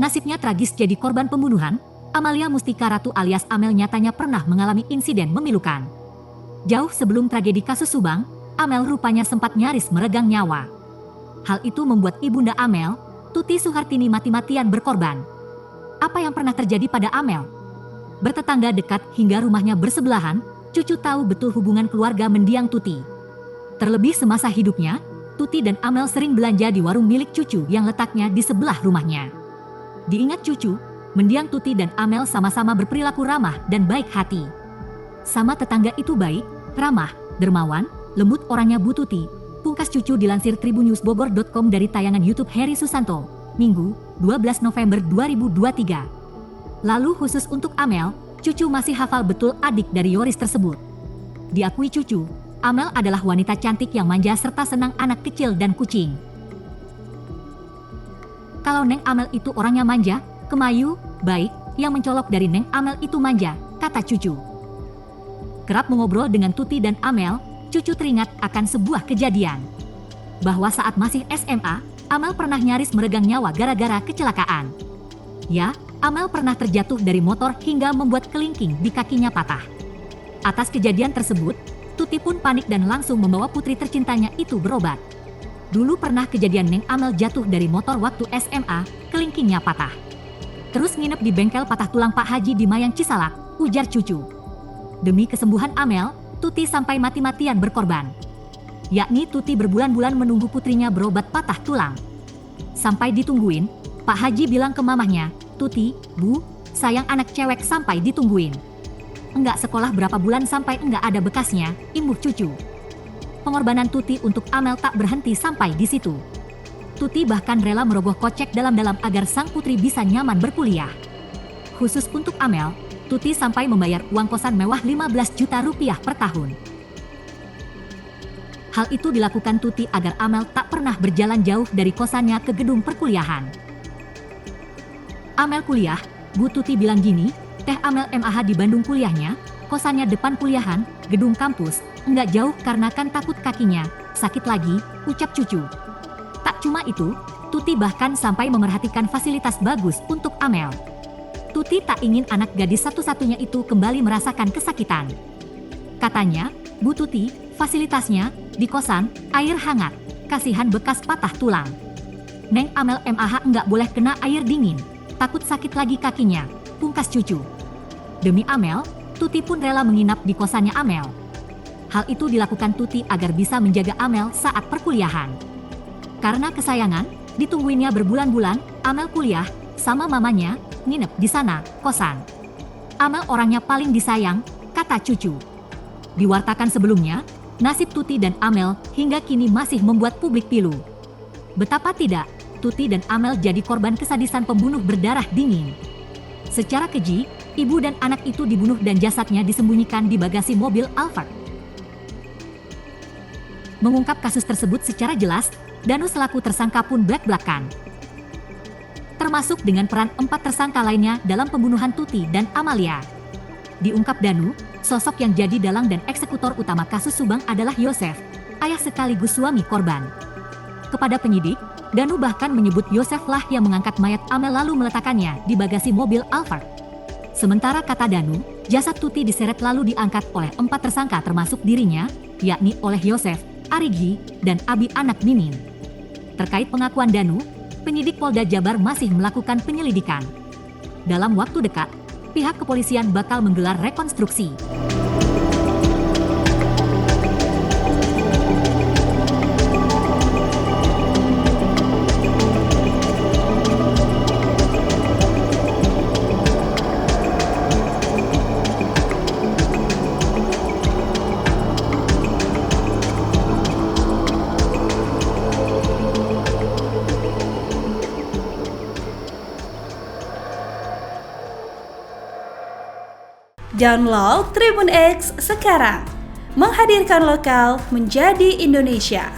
Nasibnya tragis jadi korban pembunuhan. Amalia Mustika Ratu alias Amel nyatanya pernah mengalami insiden memilukan. Jauh sebelum tragedi kasus Subang, Amel rupanya sempat nyaris meregang nyawa. Hal itu membuat ibunda Amel, Tuti Suhartini, mati-matian berkorban. Apa yang pernah terjadi pada Amel? Bertetangga dekat hingga rumahnya bersebelahan, cucu tahu betul hubungan keluarga mendiang Tuti. Terlebih semasa hidupnya, Tuti dan Amel sering belanja di warung milik cucu yang letaknya di sebelah rumahnya. Diingat cucu, mendiang Tuti dan Amel sama-sama berperilaku ramah dan baik hati. Sama tetangga itu baik, ramah, dermawan, lembut orangnya Bu Tuti. Pungkas cucu dilansir tribunnewsbogor.com dari tayangan YouTube Heri Susanto, Minggu, 12 November 2023. Lalu khusus untuk Amel, cucu masih hafal betul adik dari Yoris tersebut. Diakui cucu, Amel adalah wanita cantik yang manja serta senang anak kecil dan kucing. Kalau Neng Amel itu orangnya manja, kemayu, baik, yang mencolok dari Neng Amel itu manja, kata cucu. Kerap mengobrol dengan Tuti dan Amel, cucu teringat akan sebuah kejadian. Bahwa saat masih SMA, Amel pernah nyaris meregang nyawa gara-gara kecelakaan. Ya, Amel pernah terjatuh dari motor hingga membuat kelingking di kakinya patah. Atas kejadian tersebut, Tuti pun panik dan langsung membawa putri tercintanya itu berobat. Dulu pernah kejadian Neng Amel jatuh dari motor waktu SMA, kelingkingnya patah. Terus nginep di bengkel patah tulang Pak Haji di Mayang Cisalak, ujar cucu. Demi kesembuhan Amel, Tuti sampai mati-matian berkorban. Yakni Tuti berbulan-bulan menunggu putrinya berobat patah tulang. Sampai ditungguin, Pak Haji bilang ke mamahnya, "Tuti, Bu, sayang anak cewek sampai ditungguin. Enggak sekolah berapa bulan sampai enggak ada bekasnya," imbuh cucu. Pengorbanan Tuti untuk Amel tak berhenti sampai di situ. Tuti bahkan rela merogoh kocek dalam-dalam agar sang putri bisa nyaman berkuliah. Khusus untuk Amel, Tuti sampai membayar uang kosan mewah 15 juta rupiah per tahun. Hal itu dilakukan Tuti agar Amel tak pernah berjalan jauh dari kosannya ke gedung perkuliahan. Amel kuliah, Bu Tuti bilang gini, Teh Amel MAH di Bandung kuliahnya, kosannya depan kuliahan, gedung kampus, enggak jauh karena kan takut kakinya sakit lagi, ucap cucu. Tak cuma itu, Tuti bahkan sampai memerhatikan fasilitas bagus untuk Amel. Tuti tak ingin anak gadis satu-satunya itu kembali merasakan kesakitan. Katanya, Bu Tuti, fasilitasnya, di kosan, air hangat, kasihan bekas patah tulang. Neng Amel MAH enggak boleh kena air dingin, takut sakit lagi kakinya, pungkas cucu. Demi Amel, Tuti pun rela menginap di kosannya Amel. Hal itu dilakukan Tuti agar bisa menjaga Amel saat perkuliahan. Karena kesayangan, ditungguinnya berbulan-bulan, Amel kuliah, sama mamanya, nginep di sana, kosan. Amel orangnya paling disayang, kata cucu. Diwartakan sebelumnya, nasib Tuti dan Amel hingga kini masih membuat publik pilu. Betapa tidak, Tuti dan Amel jadi korban kesadisan pembunuh berdarah dingin. Secara keji, ibu dan anak itu dibunuh dan jasadnya disembunyikan di bagasi mobil Alphard. Mengungkap kasus tersebut secara jelas, Danu selaku tersangka pun blak-blakan. Termasuk dengan peran 4 tersangka lainnya dalam pembunuhan Tuti dan Amalia. Diungkap Danu, sosok yang jadi dalang dan eksekutor utama kasus Subang adalah Yosef, ayah sekaligus suami korban. Kepada penyidik, Danu bahkan menyebut Yosef lah yang mengangkat mayat Amel lalu meletakkannya di bagasi mobil Alphard. Sementara kata Danu, jasad Tuti diseret lalu diangkat oleh 4 tersangka termasuk dirinya, yakni oleh Yosef, Arigi, dan Abi anak Mimin. Terkait pengakuan Danu, penyidik Polda Jabar masih melakukan penyelidikan. Dalam waktu dekat, pihak kepolisian bakal menggelar rekonstruksi. Download Tribun X sekarang, menghadirkan lokal menjadi Indonesia.